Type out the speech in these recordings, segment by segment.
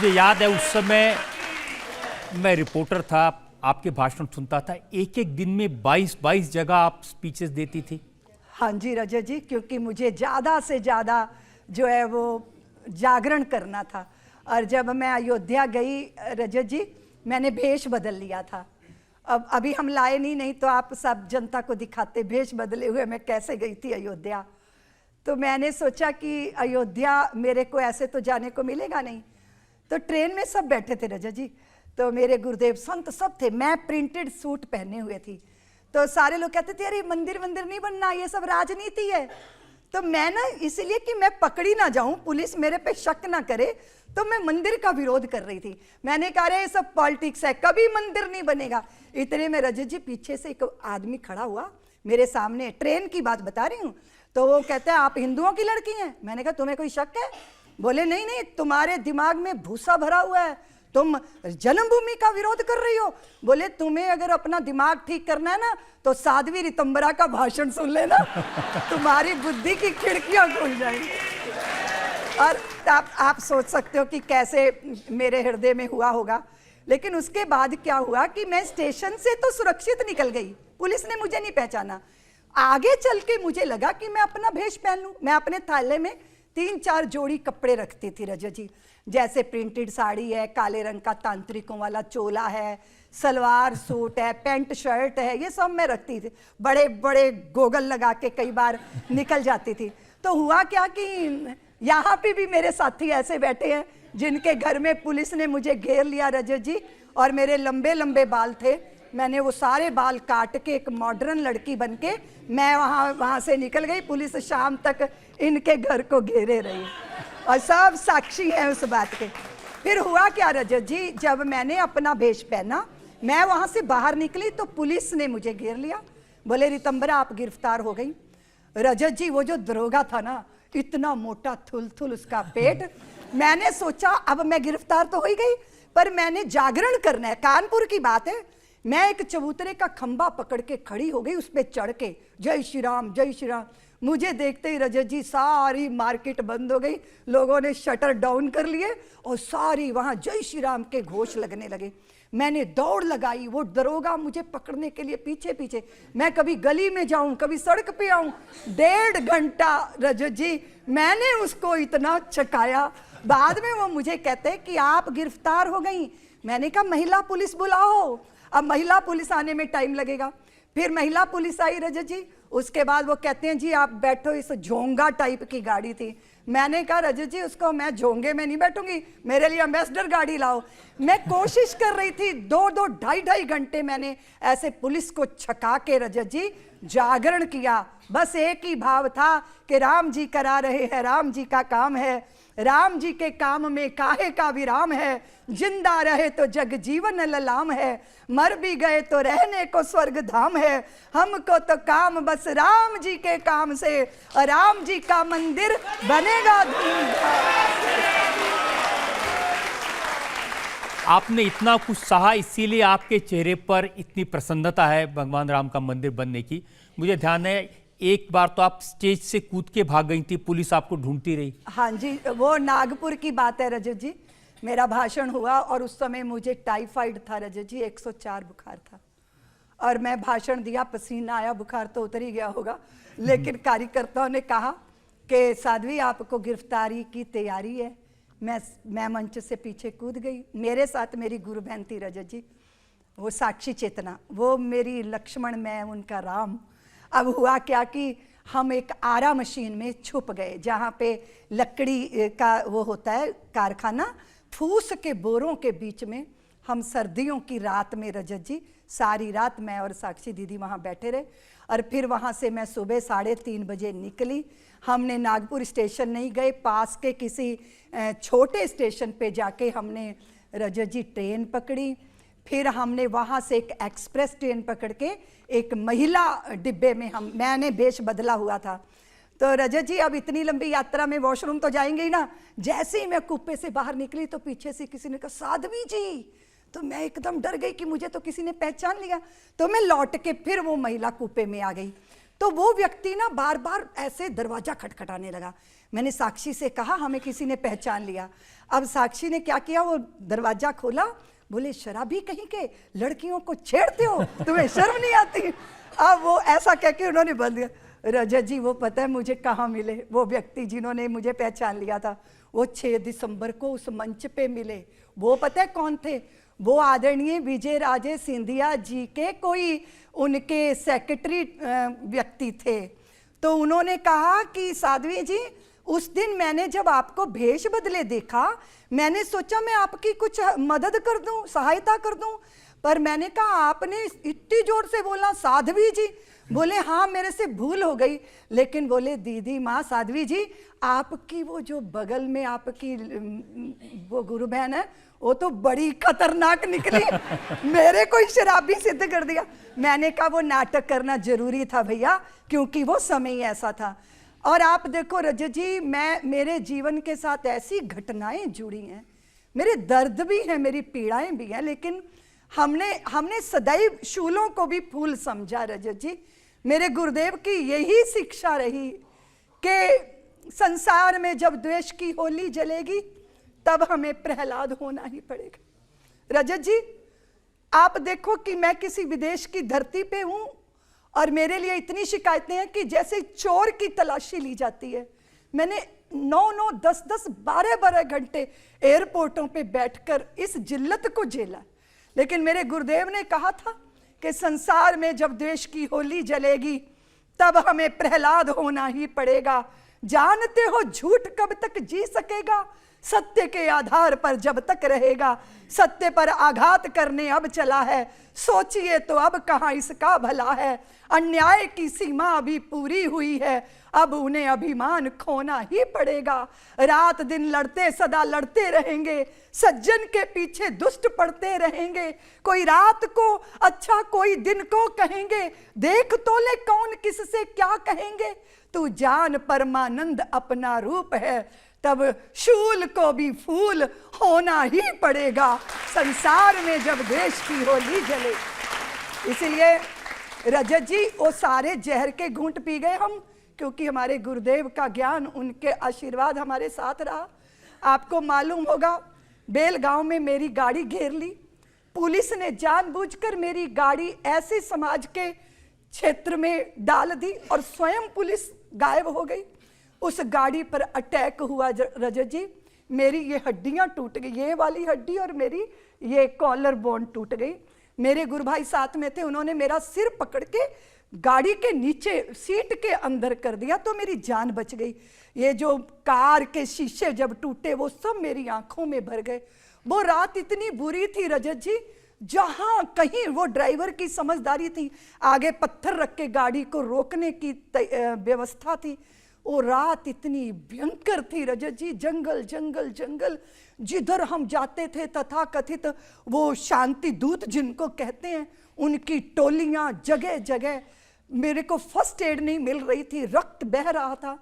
मुझे याद है उस समय मैं रिपोर्टर था, आपके भाषण सुनता था। एक एक दिन में 22 जगह आप स्पीचेस देती थी। हाँ जी रजत जी, क्योंकि मुझे ज़्यादा से ज़्यादा जो है वो जागरण करना था। और जब मैं अयोध्या गई रजत जी, मैंने भेष बदल लिया था। अब अभी हम लाए नहीं तो आप सब जनता को दिखाते भेष बदले हुए मैं कैसे गई थी अयोध्या। तो मैंने सोचा कि अयोध्या मेरे को ऐसे तो जाने को मिलेगा नहीं। तो ट्रेन में सब बैठे थे रजत जी, तो मेरे गुरुदेव संत सब थे, मैं प्रिंटेड सूट पहने हुए थी। तो सारे लोग कहते थे अरे मंदिर वंदिर नहीं बनना, ये सब राजनीति है। तो मैं ना इसलिए कि मैं पकड़ी ना जाऊं, पुलिस मेरे पे शक ना करे, तो मैं मंदिर का विरोध कर रही थी। मैंने कहा ये सब पॉलिटिक्स है, कभी मंदिर नहीं बनेगा। इतने में रजत जी पीछे से एक आदमी खड़ा हुआ मेरे सामने, ट्रेन की बात बता रही हूँ। तो वो कहता है आप हिंदुओं की लड़की हैं। मैंने कहा तुम्हें कोई शक है? बोले नहीं नहीं, तुम्हारे दिमाग में भूसा भरा हुआ है, तुम जन्मभूमि का विरोध कर रही हो। बोले तुम्हें अगर अपना दिमाग ठीक करना है ना तो साध्वी ऋतंबरा का भाषण सुन लेना, तुम्हारी बुद्धि की खिड़कियां खुल जाएंगी। और आप सोच सकते हो कि कैसे मेरे हृदय में हुआ होगा। लेकिन उसके बाद क्या हुआ कि मैं स्टेशन से तो सुरक्षित निकल गई, पुलिस ने मुझे नहीं पहचाना। आगे चल के मुझे लगा कि मैं अपना भेष पहन लूं। मैं अपने थाले में 3-4 जोड़ी कपड़े रखती थी रजत जी, जैसे प्रिंटेड साड़ी है, काले रंग का तांत्रिकों वाला चोला है, सलवार सूट है, पैंट शर्ट है, ये सब मैं रखती थी। बड़े बड़े गोगल लगा के कई बार निकल जाती थी। तो हुआ क्या कि यहाँ पे भी मेरे साथी ऐसे बैठे हैं जिनके घर में पुलिस ने मुझे घेर लिया रजत जी, और मेरे लंबे लंबे बाल थे। मैंने वो सारे बाल काट के एक मॉडर्न लड़की बन के मैं वहाँ से निकल गई। पुलिस शाम तक इनके घर को घेरे रही और सब साक्षी हैं उस बात के। फिर हुआ क्या रजत जी, जब मैंने अपना भेष पहना, मैं वहाँ से बाहर निकली तो पुलिस ने मुझे घेर लिया। बोले ऋतंबरा आप गिरफ्तार हो गई। रजत जी वो जो दरोगा था ना, इतना मोटा थुल उसका पेट। मैंने सोचा अब मैं गिरफ्तार तो हो ही गई, पर मैंने जागरण करना है। कानपुर की बात है, मैं एक चबूतरे का खंबा पकड़ के खड़ी हो गई, उस पे चढ़ के जय श्री राम जय श्री राम। मुझे देखते ही रजत जी सारी मार्केट बंद हो गई, लोगों ने शटर डाउन कर लिए और सारी वहां जय श्री राम के घोष लगने लगे। मैंने दौड़ लगाई, वो दरोगा मुझे पकड़ने के लिए पीछे पीछे। मैं कभी गली में जाऊं, कभी सड़क पे आऊं, 1.5 घंटा रजत जी मैंने उसको इतना चकाया। बाद में वो मुझे कहते कि आप गिरफ्तार हो गई। मैंने कहा महिला पुलिस बुलाओ। अब महिला पुलिस आने में टाइम लगेगा। फिर महिला पुलिस आई रजत जी, उसके बाद वो कहते हैं जी आप बैठो। इस झोंगा टाइप की गाड़ी थी। मैंने कहा रजत जी उसको मैं झोंगे में नहीं बैठूंगी, मेरे लिए एम्बेसडर गाड़ी लाओ। मैं कोशिश कर रही थी, 2-2 ढाई घंटे मैंने ऐसे पुलिस को छका के रजत जी जागरण किया। बस एक ही भाव था कि राम जी करा रहे हैं, राम जी का काम है, राम जी के काम में काहे का विराम है। जिंदा रहे तो जग जीवन ललाम है, मर भी गए तो रहने को स्वर्ग धाम है। हमको तो काम बस राम जी के काम से, और राम जी का मंदिर बनेगा धूमधाम। आपने इतना कुछ सहा, इसीलिए आपके चेहरे पर इतनी प्रसन्नता है भगवान राम का मंदिर बनने की। मुझे ध्यान है एक बार तो आप स्टेज से कूद के भाग गई थी, पुलिस आपको ढूंढती रही। हाँ जी, वो नागपुर की बात है रजत जी। मेरा भाषण हुआ और उस समय मुझे टाइफाइड था रजत जी, 104 बुखार था। और मैं भाषण दिया, पसीना आया, बुखार तो उतर ही गया होगा। लेकिन कार्यकर्ताओं ने कहा कि साध्वी आपको गिरफ्तारी की तैयारी है। मैं मंच से पीछे कूद गई। मेरे साथ मेरी गुरु बहन थी रजत जी, वो साक्षी चेतना, वो मेरी लक्ष्मण, मैं उनका राम। अब हुआ क्या कि हम एक आरा मशीन में छुप गए, जहाँ पे लकड़ी का वो होता है कारखाना, फूस के बोरों के बीच में। हम सर्दियों की रात में रजत जी सारी रात मैं और साक्षी दीदी वहाँ बैठे रहे। और फिर वहाँ से मैं सुबह 3:30 बजे निकली। हमने नागपुर स्टेशन नहीं गए, पास के किसी छोटे स्टेशन पे जाके हमने रजत जी ट्रेन पकड़ी। फिर हमने वहाँ से एक एक्सप्रेस ट्रेन पकड़ के एक महिला डिब्बे में मैंने भेष बदला हुआ था। तो रजत जी अब इतनी लंबी यात्रा में वॉशरूम तो जाएंगे ही ना। जैसे ही मैं कुप्पे से बाहर निकली तो पीछे से किसी ने कहा साध्वी जी। तो मैं एकदम डर गई कि मुझे तो किसी ने पहचान लिया। तो मैं लौट के फिर वो महिला कुप्पे में आ गई। तो वो व्यक्ति ना बार बार ऐसे दरवाजा खटखटाने लगा। मैंने साक्षी से कहा हमें किसी ने पहचान लिया। अब साक्षी ने क्या किया, वो दरवाजा खोला, बोले शराबी कहीं के, लड़कियों को छेड़ते हो, तुम्हें शर्म नहीं आती। अब वो ऐसा कह के उन्होंने बंद किया। रजत जी वो पता है मुझे कहाँ मिले, वो व्यक्ति जिन्होंने मुझे पहचान लिया था, वो 6 दिसंबर को उस मंच पे मिले। वो पता है कौन थे, वो आदरणीय विजय राजे सिंधिया जी के कोई उनके सेक्रेटरी व्यक्ति थे। तो उन्होंने कहा कि साध्वी जी उस दिन मैंने जब आपको भेष बदले देखा, मैंने सोचा मैं आपकी कुछ मदद कर दूं, सहायता कर दूं, पर मैंने कहा आपने इतनी जोर से बोला साध्वी जी। बोले हाँ मेरे से भूल हो गई, लेकिन बोले दीदी माँ साध्वी जी, आपकी वो जो बगल में आपकी वो गुरु बहन है वो तो बड़ी खतरनाक निकली, मेरे को शराबी सिद्ध कर दिया। मैंने कहा वो नाटक करना जरूरी था भैया, क्योंकि वो समय ही ऐसा था। और आप देखो रजत जी, मेरे जीवन के साथ ऐसी घटनाएं जुड़ी हैं, मेरे दर्द भी हैं, मेरी पीड़ाएं भी हैं, लेकिन हमने सदैव शूलों को भी फूल समझा। रजत जी मेरे गुरुदेव की यही शिक्षा रही कि संसार में जब द्वेष की होली जलेगी तब हमें प्रहलाद होना ही पड़ेगा। रजत जी आप देखो कि मैं किसी विदेश की धरती पे हूं और मेरे लिए इतनी शिकायतें हैं कि जैसे चोर की तलाशी ली जाती है। मैंने 9-9, 10-10, 12-12 घंटे एयरपोर्टों पे बैठकर इस जिल्लत को झेला, लेकिन मेरे गुरुदेव ने कहा था कि संसार में जब द्वेष की होली जलेगी तब हमें प्रहलाद होना ही पड़ेगा। जानते हो झूठ कब तक जी सकेगा, सत्य के आधार पर जब तक रहेगा। सत्य पर आघात करने अब चला है, सोचिए तो अब कहां इसका भला है। अन्याय की सीमा अभी पूरी हुई है, अब उन्हें अभिमान खोना ही पड़ेगा। रात दिन लड़ते सदा लड़ते रहेंगे, सज्जन के पीछे दुष्ट पड़ते रहेंगे। कोई रात को अच्छा कोई दिन को कहेंगे, देख तो ले कौन किससे क्या कहेंगे। तू जान परमानंद अपना रूप है, तब शूल को भी फूल होना ही पड़ेगा संसार में जब देश की होली जले। इसलिए रजत जी वो सारे जहर के घूंट पी गए हम, क्योंकि हमारे गुरुदेव का ज्ञान, उनके आशीर्वाद हमारे साथ रहा। आपको मालूम होगा बेलगांव में मेरी गाड़ी घेर ली, पुलिस ने जानबूझकर मेरी गाड़ी ऐसे समाज के क्षेत्र में डाल दी और स्वयं पुलिस गायब हो गई। उस गाड़ी पर अटैक हुआ रजत जी, मेरी ये हड्डियां टूट गई, ये वाली हड्डी और मेरी ये कॉलर बोन टूट गई। मेरे गुरु भाई साथ में थे, उन्होंने मेरा सिर पकड़ के गाड़ी के नीचे सीट के अंदर कर दिया तो मेरी जान बच गई। ये जो कार के शीशे जब टूटे वो सब मेरी आंखों में भर गए। वो रात इतनी बुरी थी रजत जी, जहां कहीं वो ड्राइवर की समझदारी थी, आगे पत्थर रख के गाड़ी को रोकने की व्यवस्था थी। वो रात इतनी भयंकर थी रजत जी, जंगल जंगल जंगल, जिधर हम जाते थे तथा कथित वो शांति दूत जिनको कहते हैं, उनकी टोलियां जगह जगह। मेरे को फर्स्ट एड नहीं मिल रही थी, रक्त बह रहा था।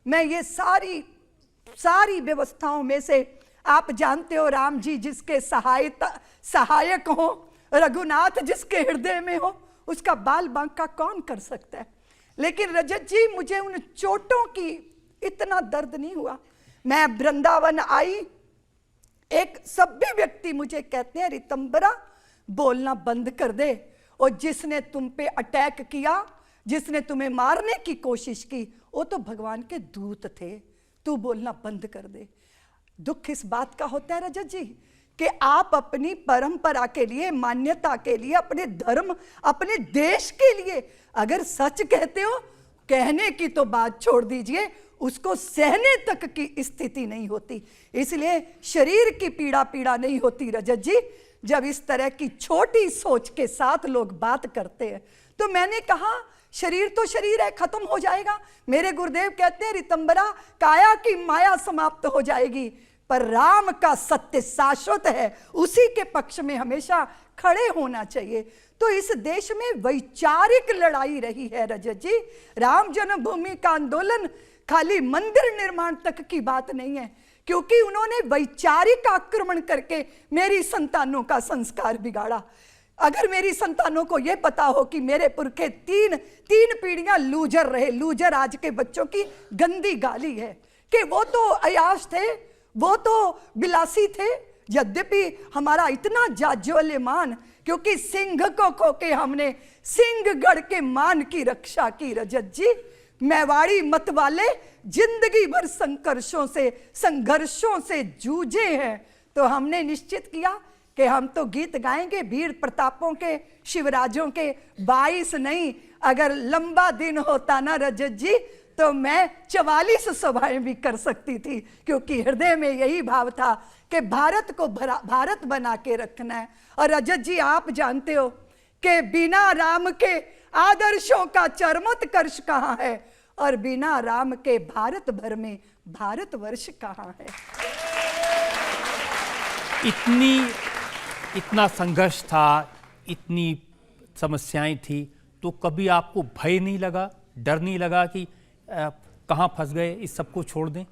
मैं ये सारी व्यवस्थाओं में से, आप जानते हो राम जी जिसके सहायक हो, रघुनाथ जिसके हृदय में हो, उसका बाल बांका कौन कर सकता है। लेकिन रजत जी मुझे उन चोटों की इतना दर्द नहीं हुआ। मैं वृंदावन आई, एक सभ्य व्यक्ति मुझे कहते हैं रितंबरा बोलना बंद कर दे, और जिसने तुम पे अटैक किया, जिसने तुम्हें मारने की कोशिश की, वो तो भगवान के दूत थे, तू बोलना बंद कर दे। दुख इस बात का होता है रजत जी कि आप अपनी परंपरा के लिए, मान्यता के लिए, अपने धर्म, अपने देश के लिए अगर सच कहते हो, कहने की तो बात छोड़ दीजिए, उसको सहने तक की स्थिति नहीं होती। इसलिए शरीर की पीड़ा नहीं होती रजत जी, जब इस तरह की छोटी सोच के साथ लोग बात करते हैं। तो मैंने कहा शरीर तो शरीर है, खत्म हो जाएगा। मेरे गुरुदेव कहते हैं रितंबरा, काया की माया समाप्त हो जाएगी, पर राम का सत्य शाश्वत है, उसी के पक्ष में हमेशा खड़े होना चाहिए। तो इस देश में वैचारिक लड़ाई रही है रजत जी। राम जन्मभूमि का आंदोलन खाली मंदिर निर्माण तक की बात नहीं है, क्योंकि उन्होंने वैचारिक आक्रमण करके मेरी संतानों का संस्कार बिगाड़ा। अगर मेरी संतानों को यह पता हो कि मेरे पुरखे तीन पीढ़ियां लूजर रहे, लूजर आज के बच्चों की गंदी गाली है कि वो तो अयाश थे, वो तो बिलासी थे। यद्यपि हमारा इतना जाज्वल्यमान, क्योंकि सिंह को खो के हमने सिंहगढ़ के मान की रक्षा की। रजत जी, मेवाड़ी मत वाले जिंदगी भर संघर्षों से जूझे हैं, तो हमने निश्चित किया कि हम तो गीत गाएंगे वीर प्रतापों के, शिवराजों के। 22 नहीं, अगर लंबा दिन होता ना रजत जी, तो मैं 44 सभाएं भी कर सकती थी, क्योंकि हृदय में यही भाव था कि भारत को भारत बना के रखना है। और रजत जी, आप जानते हो कि बिना राम के आदर्शों का चरमोत्कर्ष कहाँ है, और बिना राम के भारत भर में भारतवर्ष कहाँ है। इतना संघर्ष था, इतनी समस्याएं थी, तो कभी आपको भय नहीं लगा, डर नहीं लगा कि कहाँ फंस गए, इस सबको छोड़ दें?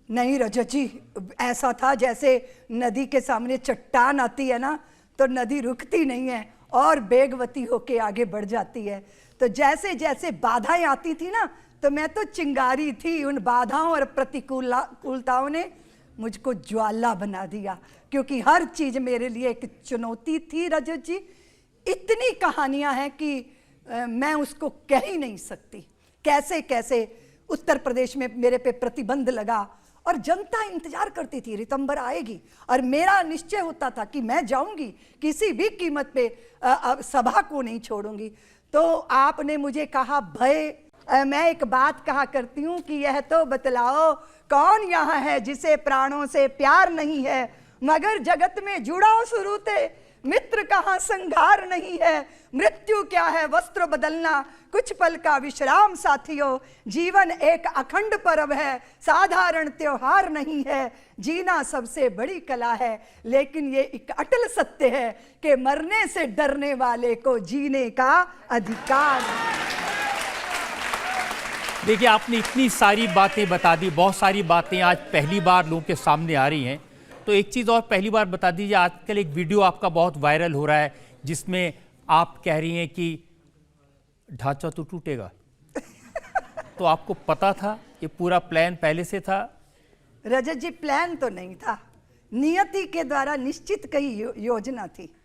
नहीं रजत जी, ऐसा था जैसे नदी के सामने चट्टान आती है ना, तो नदी रुकती नहीं है और वेगवती होके आगे बढ़ जाती है। तो जैसे जैसे बाधाएं आती थी ना, तो मैं तो चिंगारी थी। उन बाधाओं और प्रतिकूलताओं ने मुझको ज्वाला बना दिया, क्योंकि हर चीज मेरे लिए एक चुनौती थी। रजत जी, इतनी कहानियां हैं कि मैं उसको कह ही नहीं सकती। कैसे कैसे उत्तर प्रदेश में मेरे पे प्रतिबंध लगा, और जनता इंतजार करती थी रितंबर आएगी, और मेरा निश्चय होता था कि मैं जाऊंगी, किसी भी कीमत पे सभा को नहीं छोड़ूंगी। तो आपने मुझे कहा भय, मैं एक बात कहा करती हूँ कि यह तो बतलाओ कौन यहाँ है जिसे प्राणों से प्यार नहीं है, मगर जगत में जुड़ाओ शुरूते मित्र कहाँ संघार नहीं है। मृत्यु क्या है वस्त्र बदलना, कुछ पल का विश्राम साथियों, जीवन एक अखंड पर्व है, साधारण त्योहार नहीं है। जीना सबसे बड़ी कला है, लेकिन ये एक अटल सत्य है कि मरने से डरने वाले को जीने का अधिकार। देखिए, आपने इतनी सारी बातें बता दी, बहुत सारी बातें आज पहली बार लोगों के सामने आ रही हैं। तो एक चीज़ और पहली बार बता दीजिए, आजकल एक वीडियो आपका बहुत वायरल हो रहा है जिसमें आप कह रही हैं कि ढांचा तो टूटेगा। तो आपको पता था, ये पूरा प्लान पहले से था? रजत जी, प्लान तो नहीं था, नियति के द्वारा निश्चित कई योजना थी।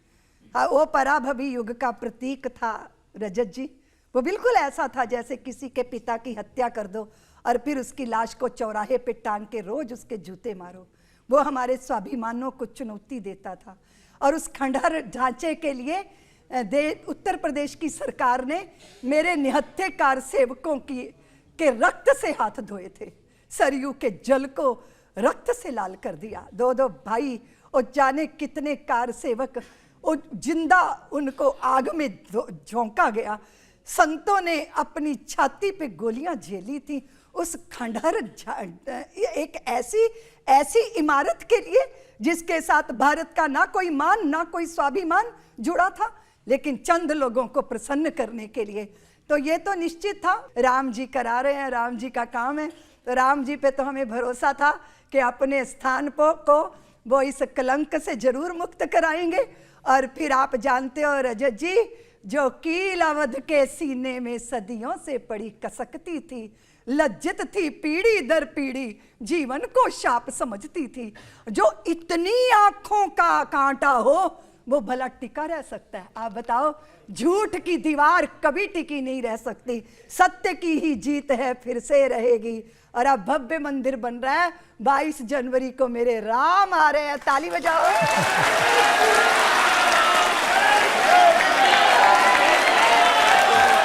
वो पराभवी युग का प्रतीक था रजत जी। वो बिल्कुल ऐसा था जैसे किसी के पिता की हत्या कर दो और फिर उसकी लाश को चौराहे पे टांग के रोज उसके जूते मारो। वो हमारे स्वाभिमानों को चुनौती देता था। और उस खंडहर ढांचे के लिए उत्तर प्रदेश की सरकार ने मेरे निहत्थे कार सेवकों के रक्त से हाथ धोए थे, सरयू के जल को रक्त से लाल कर दिया। दो भाई और जाने कितने कार सेवक जिंदा उनको आग में झोंका गया। संतों ने अपनी छाती पे गोलियां झेली थी उस खंडहर एक ऐसी इमारत के लिए जिसके साथ भारत का ना कोई मान ना कोई स्वाभिमान जुड़ा था, लेकिन चंद लोगों को प्रसन्न करने के लिए। तो ये तो निश्चित था, राम जी करा रहे हैं, राम जी का काम है। तो राम जी पे तो हमें भरोसा था कि अपने स्थान को वो इस कलंक से जरूर मुक्त कराएंगे। और फिर आप जानते हो रजत जी, जो कील अवध के सीने में सदियों से पड़ी कसकती थी, लज्जित थी पीढ़ी दर पीढ़ी, जीवन को शाप समझती थी। जो इतनी आंखों का कांटा हो वो भला टिका रह सकता है? आप बताओ। झूठ की दीवार कभी टिकी नहीं रह सकती, सत्य की ही जीत है, फिर से रहेगी। और अब भव्य मंदिर बन रहा है, 22 जनवरी को मेरे राम आ रहे हैं, ताली बजाओ।